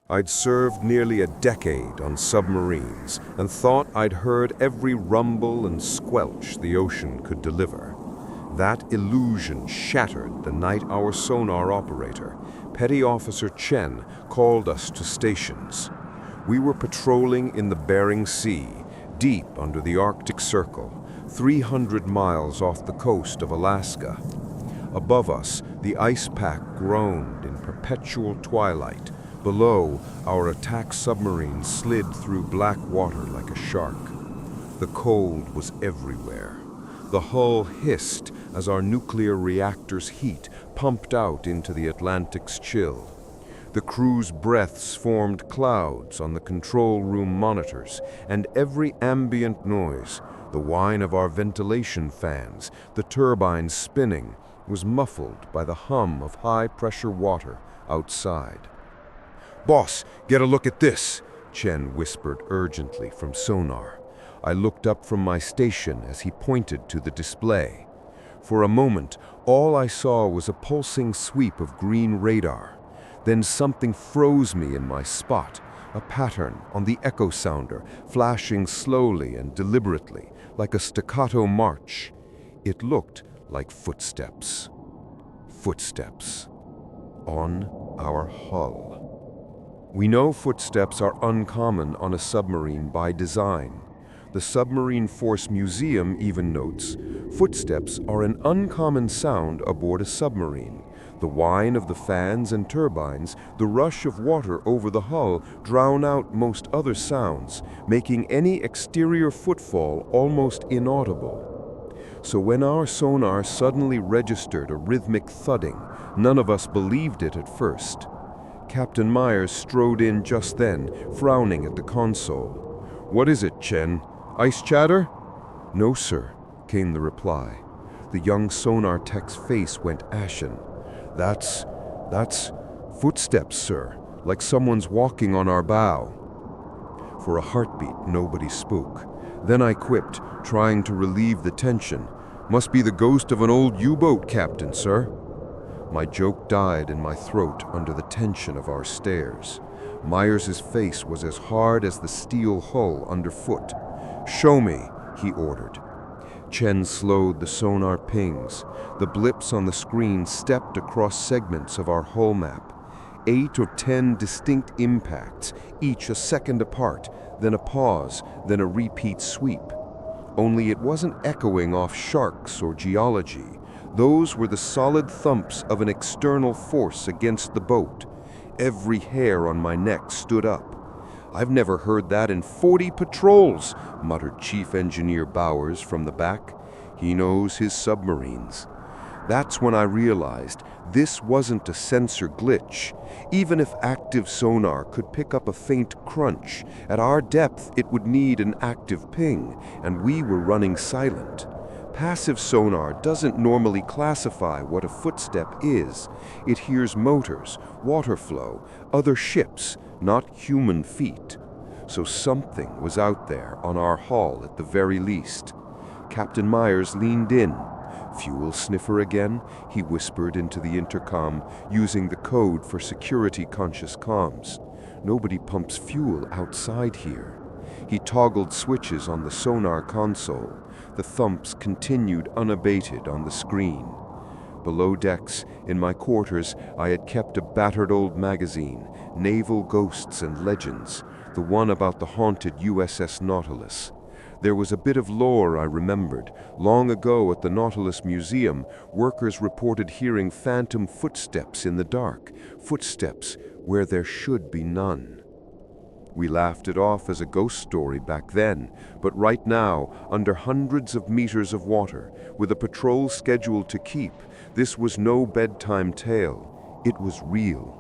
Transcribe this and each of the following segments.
I'd served nearly a decade on submarines and thought I'd heard every rumble and squelch the ocean could deliver. That illusion shattered the night our sonar operator, Petty Officer Chen, called us to stations. We were patrolling in the Bering Sea, deep under the Arctic Circle, 300 miles off the coast of Alaska. Above us, the ice pack groaned in perpetual twilight. Below, our attack submarine slid through black water like a shark. The cold was everywhere. The hull hissed as our nuclear reactor's heat pumped out into the Atlantic's chill. The crew's breaths formed clouds on the control room monitors, and every ambient noise, the whine of our ventilation fans, the turbines spinning, was muffled by the hum of high-pressure water outside. "Boss, get a look at this," Chen whispered urgently from sonar. I looked up from my station as he pointed to the display. For a moment, all I saw was a pulsing sweep of green radar. Then something froze me in my spot, a pattern on the echo sounder, flashing slowly and deliberately, like a staccato march. It looked like footsteps. Footsteps. On our hull. We know footsteps are uncommon on a submarine by design. The Submarine Force Museum even notes, footsteps are an uncommon sound aboard a submarine. The whine of the fans and turbines, the rush of water over the hull drown out most other sounds, making any exterior footfall almost inaudible. So when our sonar suddenly registered a rhythmic thudding, none of us believed it at first. Captain Myers strode in just then, frowning at the console. "What is it, Chen? Ice chatter?" "No, sir," came the reply. The young sonar tech's face went ashen. That's footsteps, sir, like someone's walking on our bow." For a heartbeat, nobody spoke. Then I quipped, trying to relieve the tension. "Must be the ghost of an old U-boat captain, sir." My joke died in my throat under the tension of our stares. Myers's face was as hard as the steel hull underfoot. "Show me," he ordered. Chen slowed the sonar pings. The blips on the screen stepped across segments of our hull map. 8 or 10 distinct impacts, each a second apart, then a pause, then a repeat sweep. Only it wasn't echoing off sharks or geology. Those were the solid thumps of an external force against the boat. Every hair on my neck stood up. "I've never heard that in 40 patrols," muttered Chief Engineer Bowers from the back. "He knows his submarines." That's when I realized this wasn't a sensor glitch. Even if active sonar could pick up a faint crunch, at our depth it would need an active ping, and we were running silent. Passive sonar doesn't normally classify what a footstep is. It hears motors, water flow, other ships, not human feet. So something was out there on our hull at the very least. Captain Myers leaned in. "Fuel sniffer again?" he whispered into the intercom, using the code for security-conscious comms. "Nobody pumps fuel outside here." He toggled switches on the sonar console. The thumps continued unabated on the screen. Below decks, in my quarters, I had kept a battered old magazine, Naval Ghosts and Legends, the one about the haunted USS Nautilus. There was a bit of lore I remembered. Long ago at the Nautilus Museum, workers reported hearing phantom footsteps in the dark, footsteps where there should be none. We laughed it off as a ghost story back then, but right now, under hundreds of meters of water, with a patrol scheduled to keep, this was no bedtime tale. It was real.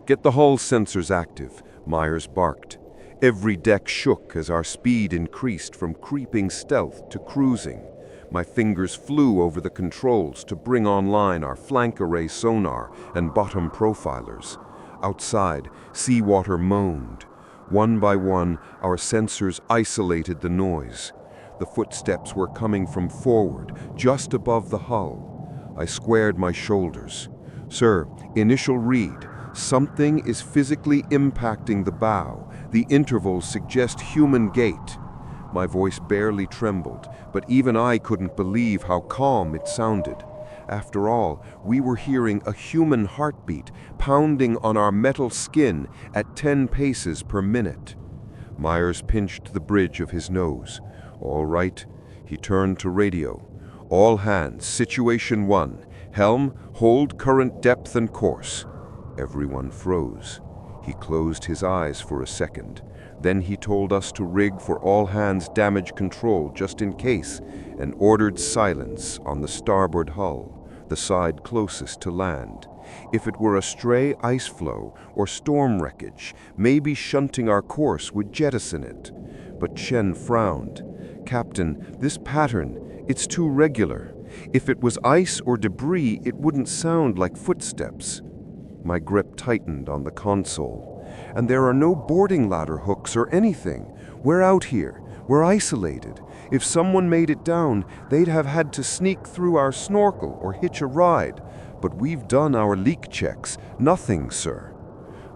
"Get the hull sensors active," Myers barked. Every deck shook as our speed increased from creeping stealth to cruising. My fingers flew over the controls to bring online our flank array sonar and bottom profilers. Outside, seawater moaned. One by one, our sensors isolated the noise. The footsteps were coming from forward, just above the hull. I squared my shoulders. "Sir, initial read. Something is physically impacting the bow. The intervals suggest human gait. My voice barely trembled, but even I couldn't believe how calm it sounded. After all, we were hearing a human heartbeat pounding on our metal skin at 10 paces per minute. Myers pinched the bridge of his nose. All right. He turned to radio. All hands, situation 1. Helm, hold current depth and course. Everyone froze. He closed his eyes for a second. Then he told us to rig for all hands damage control just in case, and ordered silence on the starboard hull, the side closest to land. If it were a stray ice floe or storm wreckage, maybe shunting our course would jettison it. But Chen frowned. "Captain, this pattern, it's too regular. If it was ice or debris, it wouldn't sound like footsteps." My grip tightened on the console. "And there are no boarding ladder hooks or anything. We're out here. We're isolated. If someone made it down, they'd have had to sneak through our snorkel or hitch a ride. But we've done our leak checks. Nothing, sir."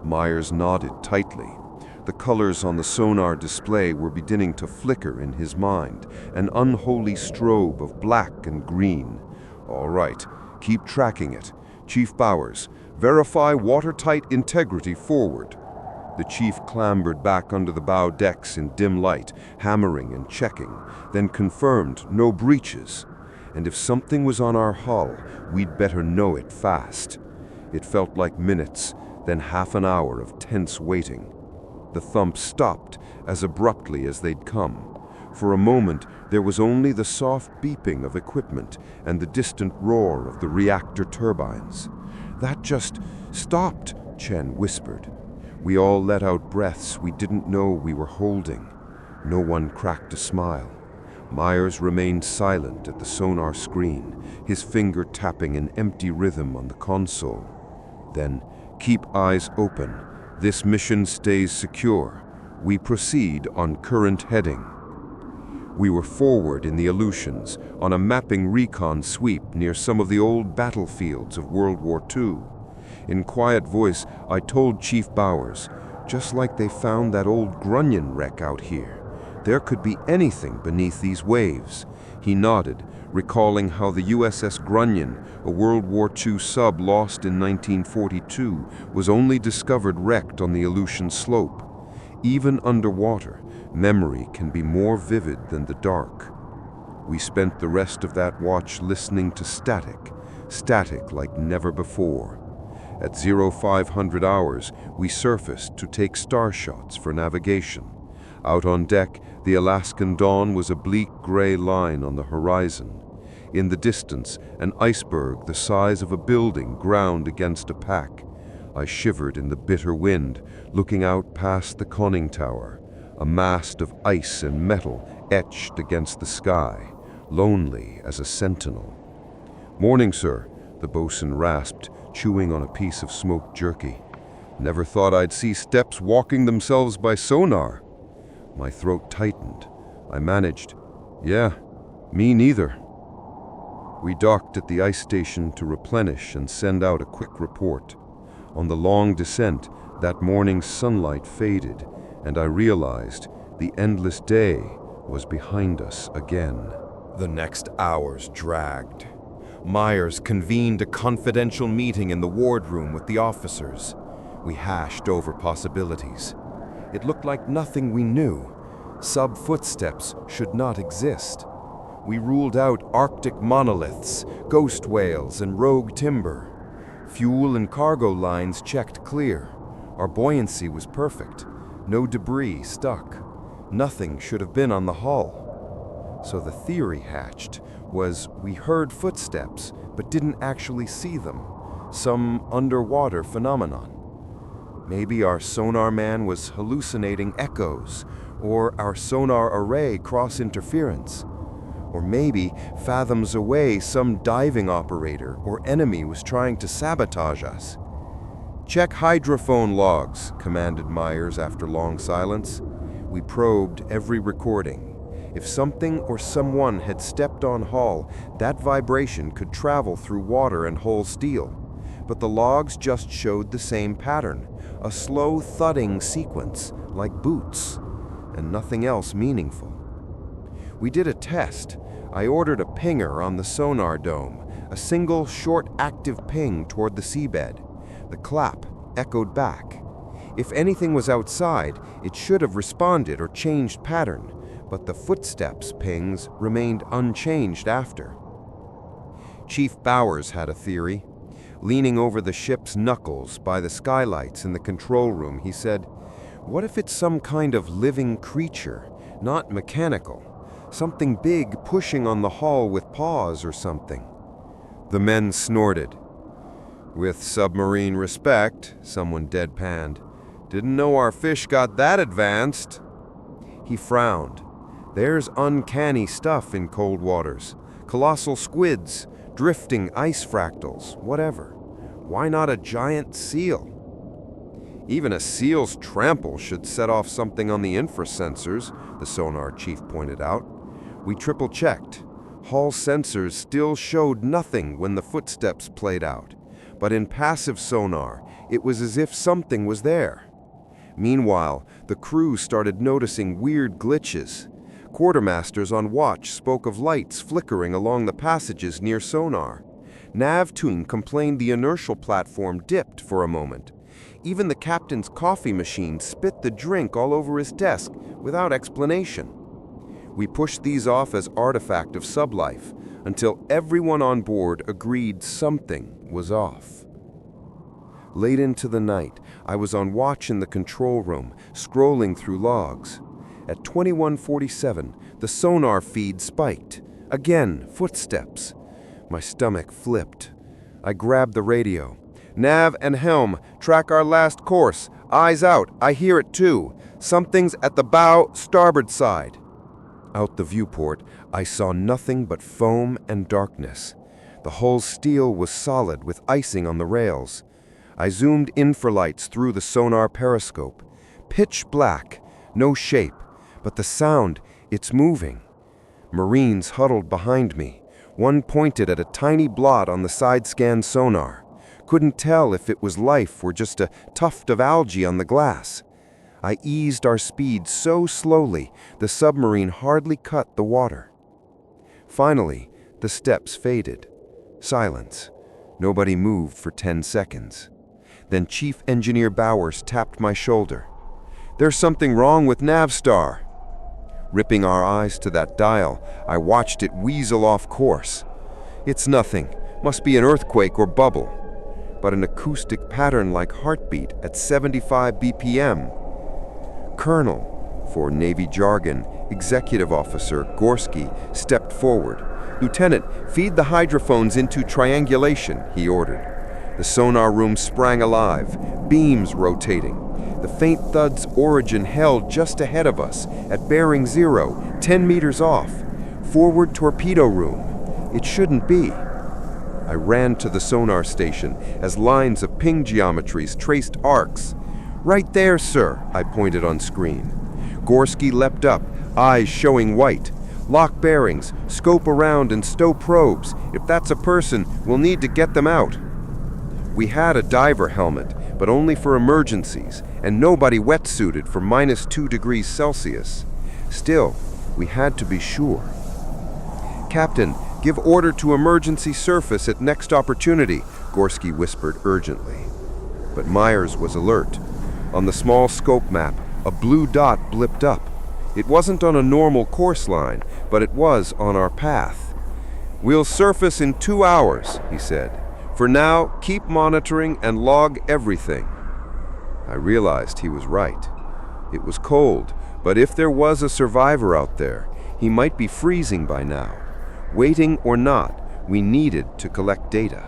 Myers nodded tightly. The colors on the sonar display were beginning to flicker in his mind, an unholy strobe of black and green. "All right, keep tracking it. Chief Bowers, verify watertight integrity forward." The chief clambered back under the bow decks in dim light, hammering and checking, then confirmed no breaches. And if something was on our hull, we'd better know it fast. It felt like minutes, then half an hour of tense waiting. The thumps stopped as abruptly as they'd come. For a moment, there was only the soft beeping of equipment and the distant roar of the reactor turbines. "That just stopped," Chen whispered. We all let out breaths we didn't know we were holding. No one cracked a smile. Myers remained silent at the sonar screen, his finger tapping an empty rhythm on the console. Then, "Keep eyes open. This mission stays secure. We proceed on current heading." We were forward in the Aleutians, on a mapping recon sweep near some of the old battlefields of World War II. In quiet voice, I told Chief Bowers, "Just like they found that old Grunion wreck out here. There could be anything beneath these waves." He nodded, recalling how the USS Grunion, a World War II sub lost in 1942, was only discovered wrecked on the Aleutian slope. Even underwater, memory can be more vivid than the dark. We spent the rest of that watch listening to static like never before. At 0500 hours, we surfaced to take star shots for navigation. Out on deck, the Alaskan dawn was a bleak gray line on the horizon. In the distance, an iceberg the size of a building ground against a pack. I shivered in the bitter wind, looking out past the conning tower, a mast of ice and metal etched against the sky, lonely as a sentinel. "Morning, sir," the bosun rasped, chewing on a piece of smoked jerky. "Never thought I'd see steps walking themselves by sonar." My throat tightened. I managed, "Yeah, me neither." We docked at the ice station to replenish and send out a quick report. On the long descent, that morning's sunlight faded, and I realized the endless day was behind us again. The next hours dragged. Myers convened a confidential meeting in the wardroom with the officers. We hashed over possibilities. It looked like nothing we knew. Sub-footsteps should not exist. We ruled out Arctic monoliths, ghost whales, and rogue timber. Fuel and cargo lines checked clear. Our buoyancy was perfect. No debris stuck. Nothing should have been on the hull. So the theory hatched was we heard footsteps but didn't actually see them. Some underwater phenomenon. Maybe our sonar man was hallucinating echoes, or our sonar array cross-interference. Or maybe, fathoms away, some diving operator or enemy was trying to sabotage us. "Check hydrophone logs," commanded Myers after long silence. We probed every recording. If something or someone had stepped on hull, that vibration could travel through water and hull steel. but the logs just showed the same pattern, a slow thudding sequence, like boots, and nothing else meaningful. We did a test. I ordered a pinger on the sonar dome, a single short active ping toward the seabed. The clap echoed back. If anything was outside, it should have responded or changed pattern, but the footsteps pings remained unchanged after. Chief Bowers had a theory. Leaning over the ship's knuckles by the skylights in the control room, he said, "What if it's some kind of living creature, not mechanical? Something big pushing on the hull with paws or something?" The men snorted. "With submarine respect," someone deadpanned. "Didn't know our fish got that advanced." He frowned. "There's uncanny stuff in cold waters. Colossal squids, drifting ice fractals, whatever. Why not a giant seal?" "Even a seal's trample should set off something on the infrasensors," the sonar chief pointed out. We triple-checked. Hull sensors still showed nothing when the footsteps played out, but in passive sonar, it was as if something was there. Meanwhile, the crew started noticing weird glitches. Quartermasters on watch spoke of lights flickering along the passages near sonar. Nav-Tune complained the inertial platform dipped for a moment. Even the captain's coffee machine spit the drink all over his desk without explanation. We pushed these off as artifact of sublife until everyone on board agreed something was off. Late into the night, I was on watch in the control room, scrolling through logs. At 21:47, the sonar feed spiked. Again, footsteps. My stomach flipped. I grabbed the radio. "Nav and helm, track our last course. Eyes out, I hear it too. Something's at the bow starboard side." Out the viewport, I saw nothing but foam and darkness. The hull's steel was solid with icing on the rails. I zoomed infralights through the sonar periscope. Pitch black, no shape, but the sound, it's moving. Marines huddled behind me. One pointed at a tiny blot on the side-scan sonar. Couldn't tell if it was life or just a tuft of algae on the glass. I eased our speed so slowly, the submarine hardly cut the water. Finally, the steps faded. Silence. Nobody moved for 10 seconds. Then Chief Engineer Bowers tapped my shoulder. "There's something wrong with Navstar." Ripping our eyes to that dial, I watched it weasel off course. "It's nothing. Must be an earthquake or bubble." But an acoustic pattern like heartbeat at 75 BPM. Colonel, for Navy jargon, Executive Officer Gorski stepped forward. "Lieutenant, feed the hydrophones into triangulation," he ordered. The sonar room sprang alive, beams rotating. The faint thud's origin held just ahead of us, at bearing 0, 10 meters off. Forward torpedo room. It shouldn't be. I ran to the sonar station as lines of ping geometries traced arcs. "Right there, sir," I pointed on screen. Gorski leapt up, eyes showing white. "Lock bearings, scope around and stow probes. If that's a person, we'll need to get them out." We had a diver helmet, but only for emergencies, and nobody wetsuited for -2 degrees Celsius. Still, we had to be sure. "Captain, give order to emergency surface at next opportunity," Gorski whispered urgently. But Myers was alert. On the small scope map, a blue dot blipped up. It wasn't on a normal course line, but it was on our path. "We'll surface in 2 hours," he said. "For now, keep monitoring and log everything." I realized he was right. It was cold, but if there was a survivor out there, he might be freezing by now. Waiting or not, we needed to collect data.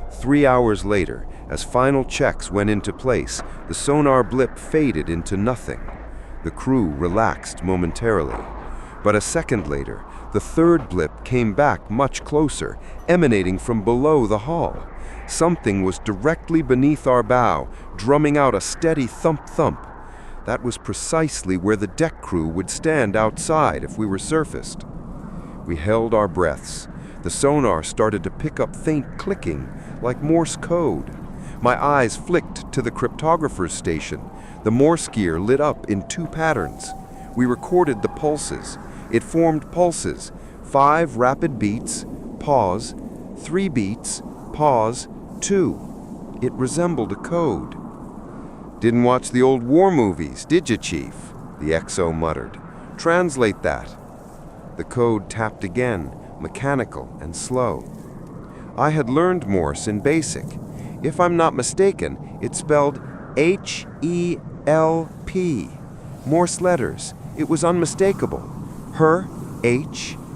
3 hours later, as final checks went into place, the sonar blip faded into nothing. The crew relaxed momentarily. But a second later, the third blip came back much closer, emanating from below the hull. Something was directly beneath our bow, drumming out a steady thump-thump. That was precisely where the deck crew would stand outside if we were surfaced. We held our breaths. The sonar started to pick up faint clicking, like Morse code. My eyes flicked to the cryptographer's station. The Morse gear lit up in 2 patterns. We recorded the pulses. It formed pulses: 5 rapid beats, pause, 3 beats, pause, 2. It resembled a code. "Didn't watch the old war movies, did you, Chief?" the XO muttered. "Translate that." The code tapped again, mechanical and slow. I had learned Morse in basic. If I'm not mistaken, it spelled HELP. Morse letters. It was unmistakable. Her, HALP.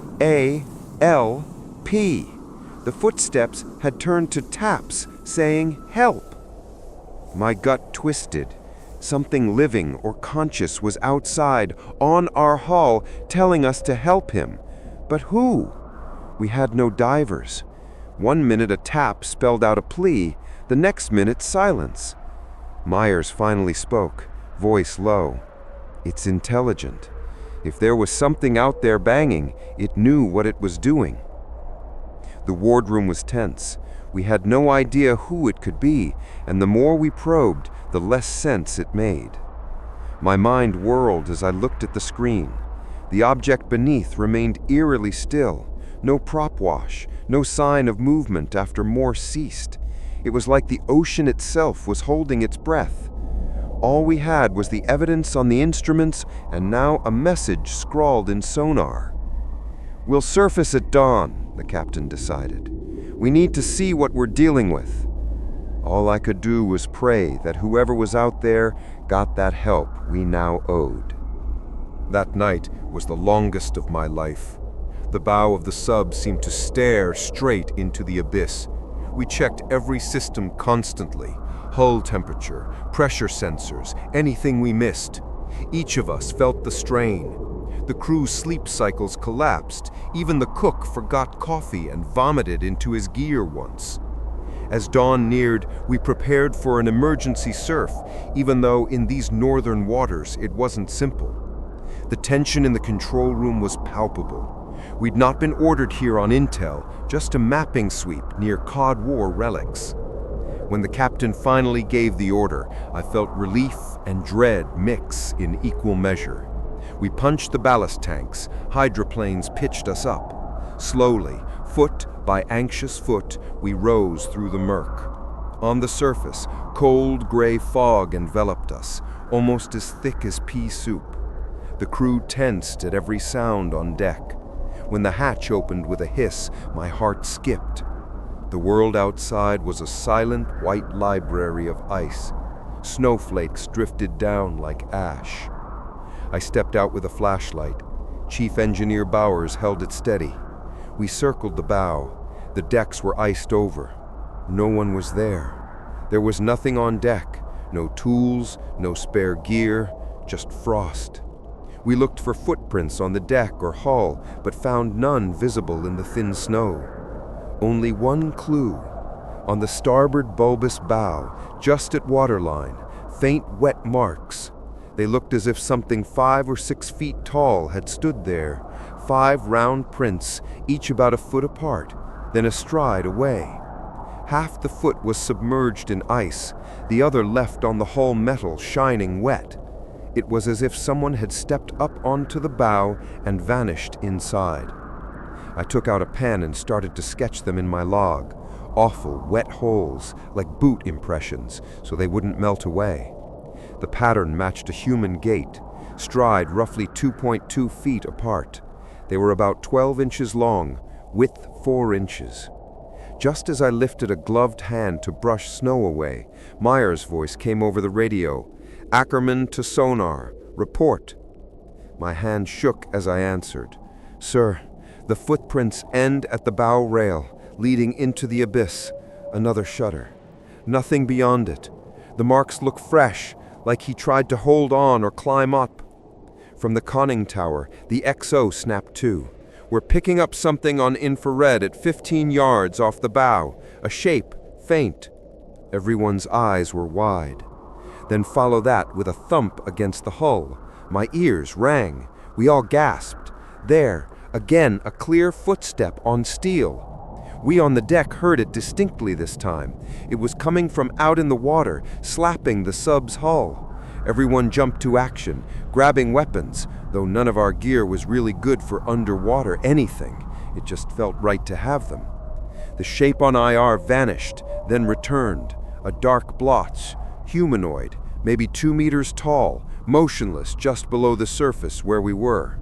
The footsteps had turned to taps, saying help. My gut twisted. Something living or conscious was outside, on our hull, telling us to help him. But who? We had no divers. 1 minute a tap spelled out a plea, the next minute silence. Myers finally spoke, voice low. "It's intelligent. If there was something out there banging, it knew what it was doing." The wardroom was tense. We had no idea who it could be, and the more we probed, the less sense it made. My mind whirled as I looked at the screen. The object beneath remained eerily still. No prop wash, no sign of movement after Morse ceased. It was like the ocean itself was holding its breath. All we had was the evidence on the instruments and now a message scrawled in sonar. "We'll surface at dawn," the captain decided. "We need to see what we're dealing with." All I could do was pray that whoever was out there got that help we now owed. That night was the longest of my life. The bow of the sub seemed to stare straight into the abyss. We checked every system constantly: hull temperature, pressure sensors, anything we missed. Each of us felt the strain. The crew's sleep cycles collapsed. Even the cook forgot coffee and vomited into his gear once. As dawn neared, we prepared for an emergency surf, even though in these northern waters it wasn't simple. The tension in the control room was palpable. We'd not been ordered here on intel, just a mapping sweep near Cod War relics. When the captain finally gave the order, I felt relief and dread mix in equal measure. We punched the ballast tanks. Hydroplanes pitched us up. Slowly, foot by anxious foot, we rose through the murk. On the surface, cold gray fog enveloped us, almost as thick as pea soup. The crew tensed at every sound on deck. When the hatch opened with a hiss, my heart skipped. The world outside was a silent white library of ice. Snowflakes drifted down like ash. I stepped out with a flashlight. Chief Engineer Bowers held it steady. We circled the bow. The decks were iced over. No one was there. There was nothing on deck. No tools, no spare gear, just frost. We looked for footprints on the deck or hull, but found none visible in the thin snow. Only one clue. On the starboard bulbous bow, just at waterline, faint wet marks. They looked as if something 5 or 6 feet tall had stood there. 5 round prints, each about a foot apart, then a stride away. Half the foot was submerged in ice, the other left on the hull metal, shining wet. It was as if someone had stepped up onto the bow and vanished inside. I took out a pen and started to sketch them in my log. Awful, wet holes, like boot impressions, so they wouldn't melt away. The pattern matched a human gait, stride roughly 2.2 feet apart. They were about 12 inches long, width 4 inches. Just as I lifted a gloved hand to brush snow away, Myers' voice came over the radio. "Ackerman to sonar. Report." My hand shook as I answered. "Sir, the footprints end at the bow rail, leading into the abyss." Another shudder. "Nothing beyond it. The marks look fresh, like he tried to hold on or climb up." From the conning tower, the XO snapped to. "We're picking up something on infrared at 15 yards off the bow. A shape, faint." Everyone's eyes were wide. Then follow that with a thump against the hull. My ears rang. We all gasped. There, again, a clear footstep on steel. We on the deck heard it distinctly this time. It was coming from out in the water, slapping the sub's hull. Everyone jumped to action, grabbing weapons, though none of our gear was really good for underwater anything. It just felt right to have them. The shape on IR vanished, then returned, a dark blotch, humanoid, maybe 2 meters tall, motionless just below the surface where we were.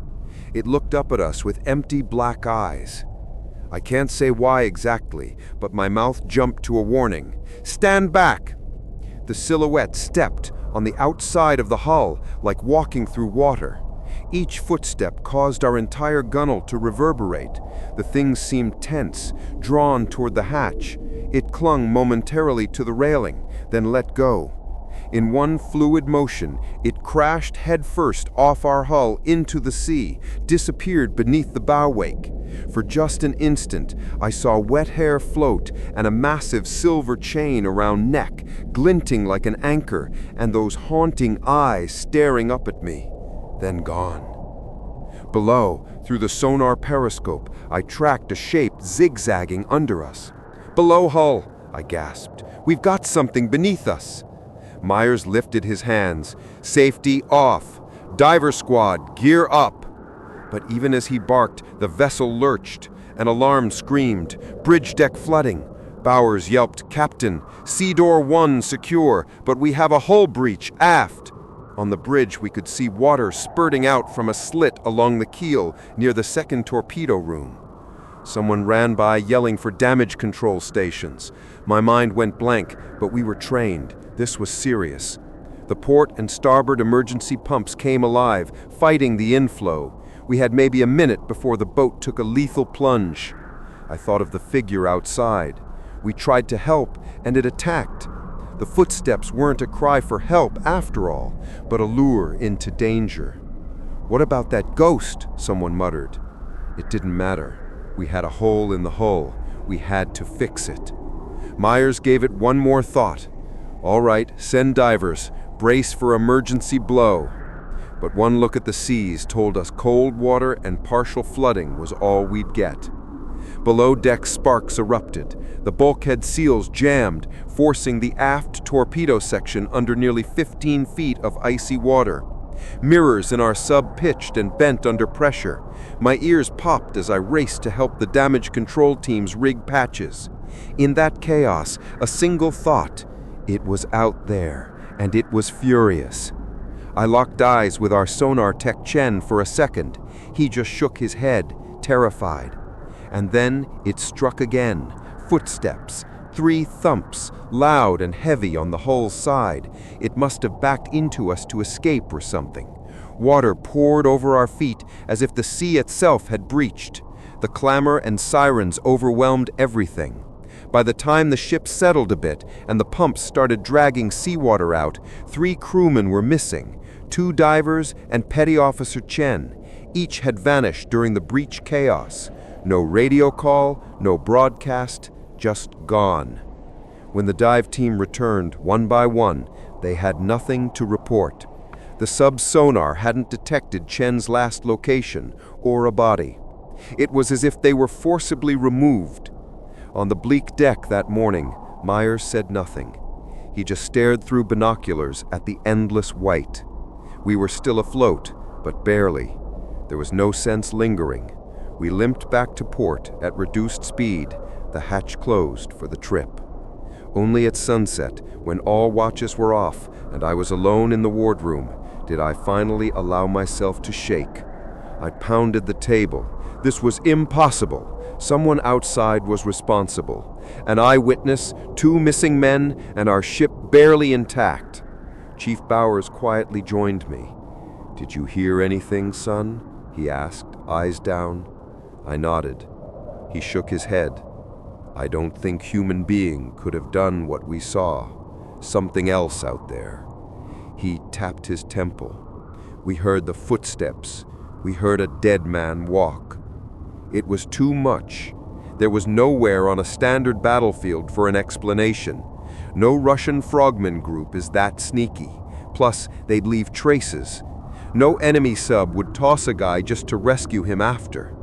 It looked up at us with empty black eyes. I can't say why exactly, but my mouth jumped to a warning. "Stand back!" The silhouette stepped on the outside of the hull, like walking through water. Each footstep caused our entire gunnel to reverberate. The thing seemed tense, drawn toward the hatch. It clung momentarily to the railing, then let go. In one fluid motion, it crashed headfirst off our hull into the sea, disappeared beneath the bow wake. For just an instant, I saw wet hair float and a massive silver chain around neck, glinting like an anchor, and those haunting eyes staring up at me. Then gone. Below, through the sonar periscope, I tracked a shape zigzagging under us. "Below hull," I gasped. "We've got something beneath us." Myers lifted his hands. "Safety off. Diver squad, gear up." But even as he barked, the vessel lurched. An alarm screamed. "Bridge deck flooding." Bowers yelped, "Captain, sea door 1 secure, but we have a hull breach aft." On the bridge, we could see water spurting out from a slit along the keel near the second torpedo room. Someone ran by yelling for damage control stations. My mind went blank, but we were trained. This was serious. The port and starboard emergency pumps came alive, fighting the inflow. We had maybe a minute before the boat took a lethal plunge. I thought of the figure outside. We tried to help, and it attacked. The footsteps weren't a cry for help after all, but a lure into danger. "What about that ghost?" someone muttered. It didn't matter. We had a hole in the hull. We had to fix it. Myers gave it one more thought. "All right, send divers. Brace for emergency blow." But one look at the seas told us cold water and partial flooding was all we'd get. Below deck sparks erupted. The bulkhead seals jammed, forcing the aft torpedo section under nearly 15 feet of icy water. Mirrors in our sub pitched and bent under pressure. My ears popped as I raced to help the damage control teams rig patches. In that chaos, a single thought: it was out there, and it was furious. I locked eyes with our sonar tech Chen for a second. He just shook his head, terrified. And then it struck again. Footsteps. 3 thumps, loud and heavy on the hull's side. It must have backed into us to escape or something. Water poured over our feet as if the sea itself had breached. The clamor and sirens overwhelmed everything. By the time the ship settled a bit and the pumps started dragging seawater out, 3 crewmen were missing, 2 divers and Petty Officer Chen. Each had vanished during the breach chaos. No radio call, no broadcast, just gone. When the dive team returned, one by one, they had nothing to report. The sub's sonar hadn't detected Chen's last location or a body. It was as if they were forcibly removed. On the bleak deck that morning, Myers said nothing. He just stared through binoculars at the endless white. We were still afloat, but barely. There was no sense lingering. We limped back to port at reduced speed, the hatch closed for the trip. Only at sunset, when all watches were off and I was alone in the wardroom, did I finally allow myself to shake. I pounded the table. This was impossible. Someone outside was responsible. An eyewitness, 2 missing men, and our ship barely intact. Chief Bowers quietly joined me. "Did you hear anything, son?" he asked, eyes down. I nodded. He shook his head. "I don't think human being could have done what we saw. Something else out there." He tapped his temple. We heard the footsteps. We heard a dead man walk. It was too much. There was nowhere on a standard battlefield for an explanation. No Russian frogman group is that sneaky. Plus, they'd leave traces. No enemy sub would toss a guy just to rescue him after.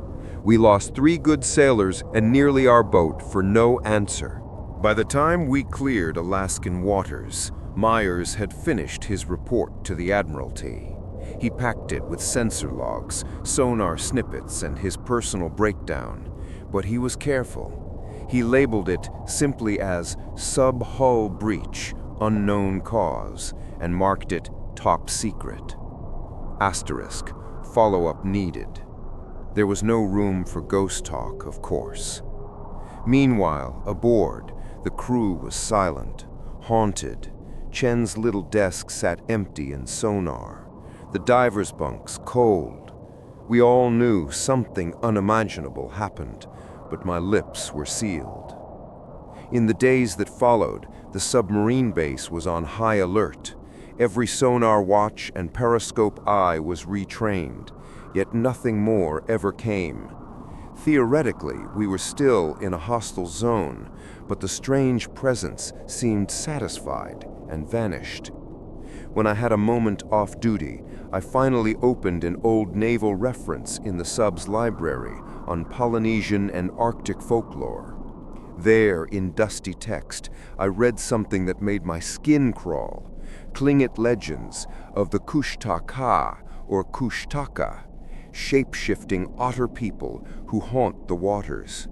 We lost 3 good sailors and nearly our boat for no answer. By the time we cleared Alaskan waters, Myers had finished his report to the Admiralty. He packed it with sensor logs, sonar snippets, and his personal breakdown. But he was careful. He labeled it simply as sub-hull breach, unknown cause, and marked it top secret. Asterisk, follow-up needed. There was no room for ghost talk, of course. Meanwhile, aboard, the crew was silent, haunted. Chen's little desk sat empty in sonar. The divers' bunks cold. We all knew something unimaginable happened, but my lips were sealed. In the days that followed, the submarine base was on high alert. Every sonar watch and periscope eye was retrained, yet nothing more ever came. Theoretically, we were still in a hostile zone, but the strange presence seemed satisfied and vanished. When I had a moment off duty, I finally opened an old naval reference in the sub's library on Polynesian and Arctic folklore. There, in dusty text, I read something that made my skin crawl. Tlingit legends of the Kushtaka or Kushtaka, shape-shifting otter people who haunt the waters.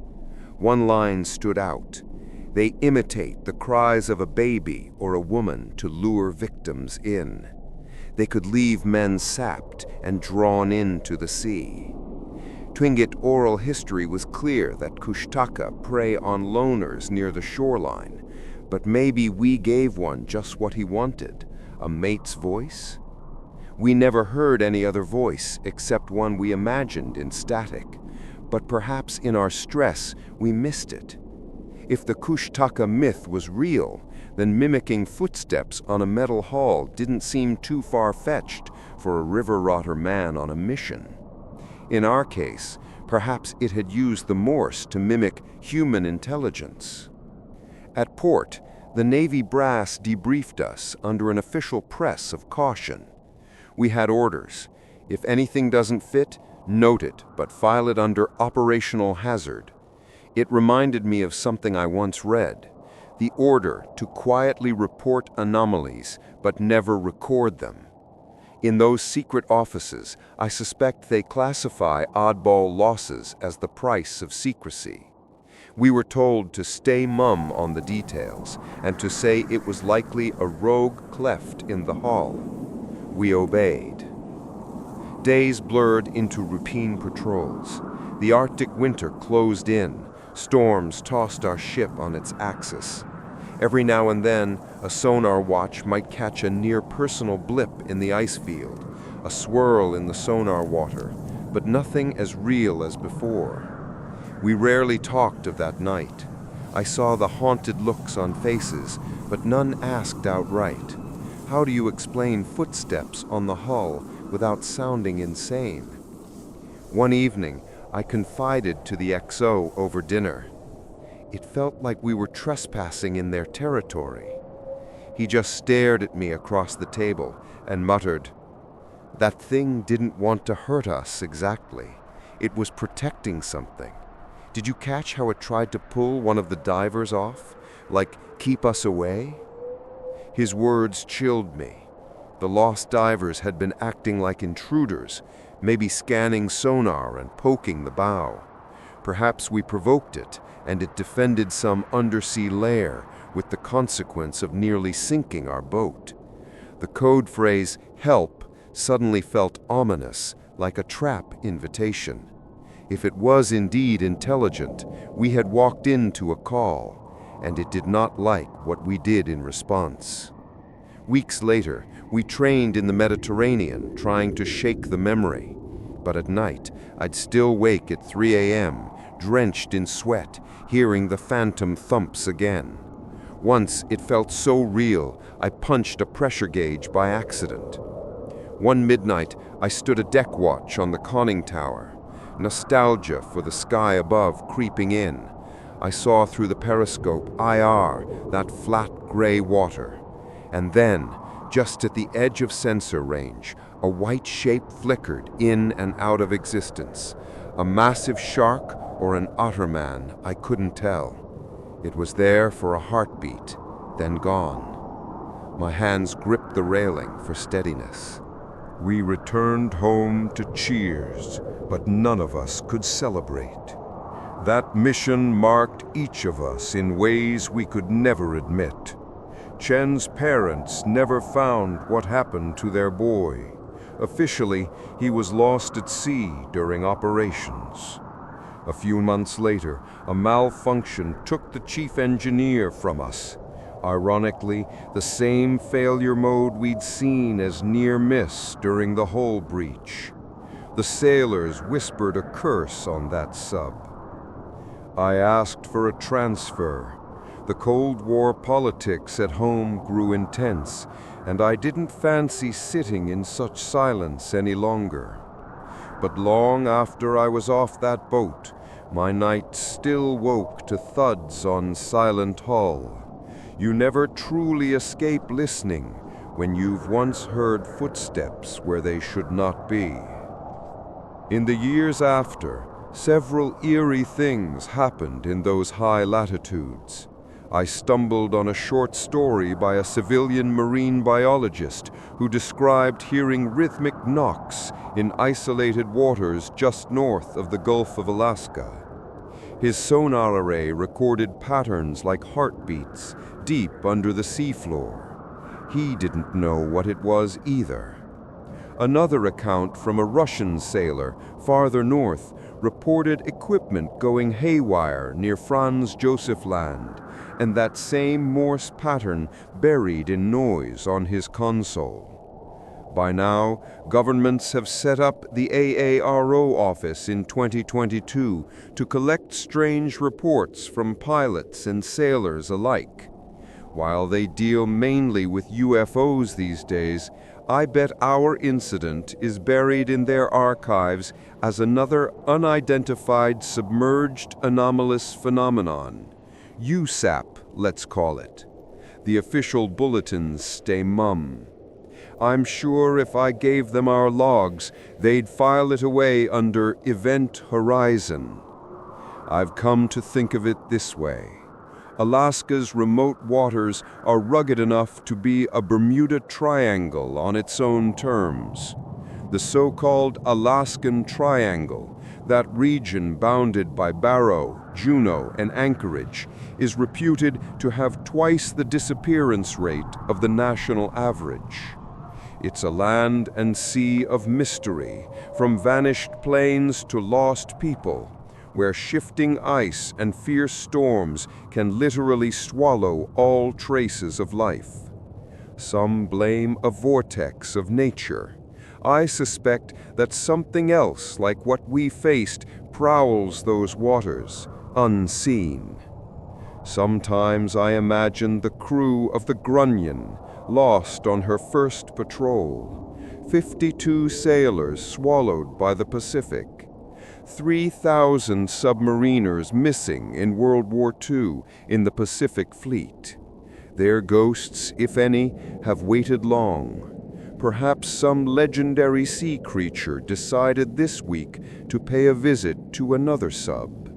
One line stood out. They imitate the cries of a baby or a woman to lure victims in. They could leave men sapped and drawn into the sea. Tlingit oral history was clear that Kushtaka prey on loners near the shoreline, but maybe we gave one just what he wanted, a mate's voice? We never heard any other voice except one we imagined in static, but perhaps in our stress we missed it. If the Kushtaka myth was real, then mimicking footsteps on a metal hull didn't seem too far-fetched for a river-rotter man on a mission. In our case, perhaps it had used the Morse to mimic human intelligence. At port, the Navy brass debriefed us under an official press of caution. We had orders. If anything doesn't fit, note it, but file it under operational hazard. It reminded me of something I once read, the order to quietly report anomalies, but never record them. In those secret offices, I suspect they classify oddball losses as the price of secrecy. We were told to stay mum on the details, and to say it was likely a rogue cleft in the hull. We obeyed. Days blurred into routine patrols. The Arctic winter closed in. Storms tossed our ship on its axis. Every now and then, a sonar watch might catch a near-personal blip in the ice field, a swirl in the sonar water, but nothing as real as before. We rarely talked of that night. I saw the haunted looks on faces, but none asked outright, "How do you explain footsteps on the hull without sounding insane?" One evening, I confided to the XO over dinner. It felt like we were trespassing in their territory. He just stared at me across the table and muttered, "That thing didn't want to hurt us exactly. It was protecting something. Did you catch how it tried to pull one of the divers off? Like, keep us away?" His words chilled me. The lost divers had been acting like intruders, maybe scanning sonar and poking the bow. Perhaps we provoked it, and it defended some undersea lair, with the consequence of nearly sinking our boat. The code phrase, "help," suddenly felt ominous, like a trap invitation. If it was indeed intelligent, we had walked into a call, and it did not like what we did in response. Weeks later, we trained in the Mediterranean, trying to shake the memory. But at night, I'd still wake at 3 a.m., drenched in sweat, hearing the phantom thumps again. Once, it felt so real, I punched a pressure gauge by accident. One midnight, I stood a deck watch on the conning tower. Nostalgia for the sky above creeping in. I saw through the periscope IR, that flat gray water. And then, just at the edge of sensor range, a white shape flickered in and out of existence. A massive shark or an otterman, I couldn't tell. It was there for a heartbeat, then gone. My hands gripped the railing for steadiness. We returned home to cheers, but none of us could celebrate. That mission marked each of us in ways we could never admit. Chen's parents never found what happened to their boy. Officially, he was lost at sea during operations. A few months later, a malfunction took the chief engineer from us. Ironically, the same failure mode we'd seen as near miss during the hull breach. The sailors whispered a curse on that sub. I asked for a transfer. The Cold War politics at home grew intense, and I didn't fancy sitting in such silence any longer. But long after I was off that boat, my nights still woke to thuds on silent hull. You never truly escape listening when you've once heard footsteps where they should not be. In the years after, several eerie things happened in those high latitudes. I stumbled on a short story by a civilian marine biologist who described hearing rhythmic knocks in isolated waters just north of the Gulf of Alaska. His sonar array recorded patterns like heartbeats deep under the seafloor. He didn't know what it was either. Another account from a Russian sailor farther north reported equipment going haywire near Franz Josef Land, and that same Morse pattern buried in noise on his console. By now, governments have set up the AARO office in 2022 to collect strange reports from pilots and sailors alike. While they deal mainly with UFOs these days, I bet our incident is buried in their archives as another unidentified submerged anomalous phenomenon. USAP, let's call it. The official bulletins stay mum. I'm sure if I gave them our logs, they'd file it away under Event Horizon. I've come to think of it this way. Alaska's remote waters are rugged enough to be a Bermuda Triangle on its own terms. The so-called Alaskan Triangle, that region bounded by Barrow, Juneau, and Anchorage, is reputed to have twice the disappearance rate of the national average. It's a land and sea of mystery, from vanished planes to lost people, where shifting ice and fierce storms can literally swallow all traces of life. Some blame a vortex of nature. I suspect that something else like what we faced prowls those waters, unseen. Sometimes I imagine the crew of the Grunion, lost on her first patrol. 52 sailors swallowed by the Pacific. 3,000 submariners missing in World War II in the Pacific Fleet. Their ghosts, if any, have waited long. Perhaps some legendary sea creature decided this week to pay a visit to another sub.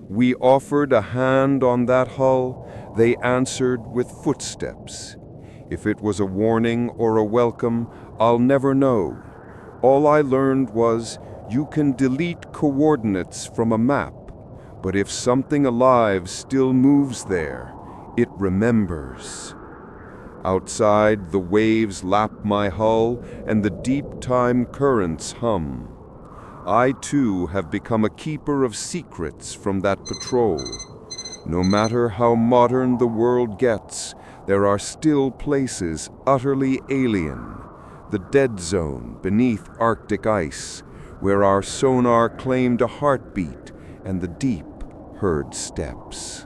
We offered a hand on that hull. They answered with footsteps. If it was a warning or a welcome, I'll never know. All I learned was you can delete coordinates from a map, but if something alive still moves there, it remembers. Outside, the waves lap my hull and the deep time currents hum. I too have become a keeper of secrets from that patrol. No matter how modern the world gets, there are still places utterly alien. The dead zone beneath Arctic ice, where our sonar claimed a heartbeat and the deep heard steps.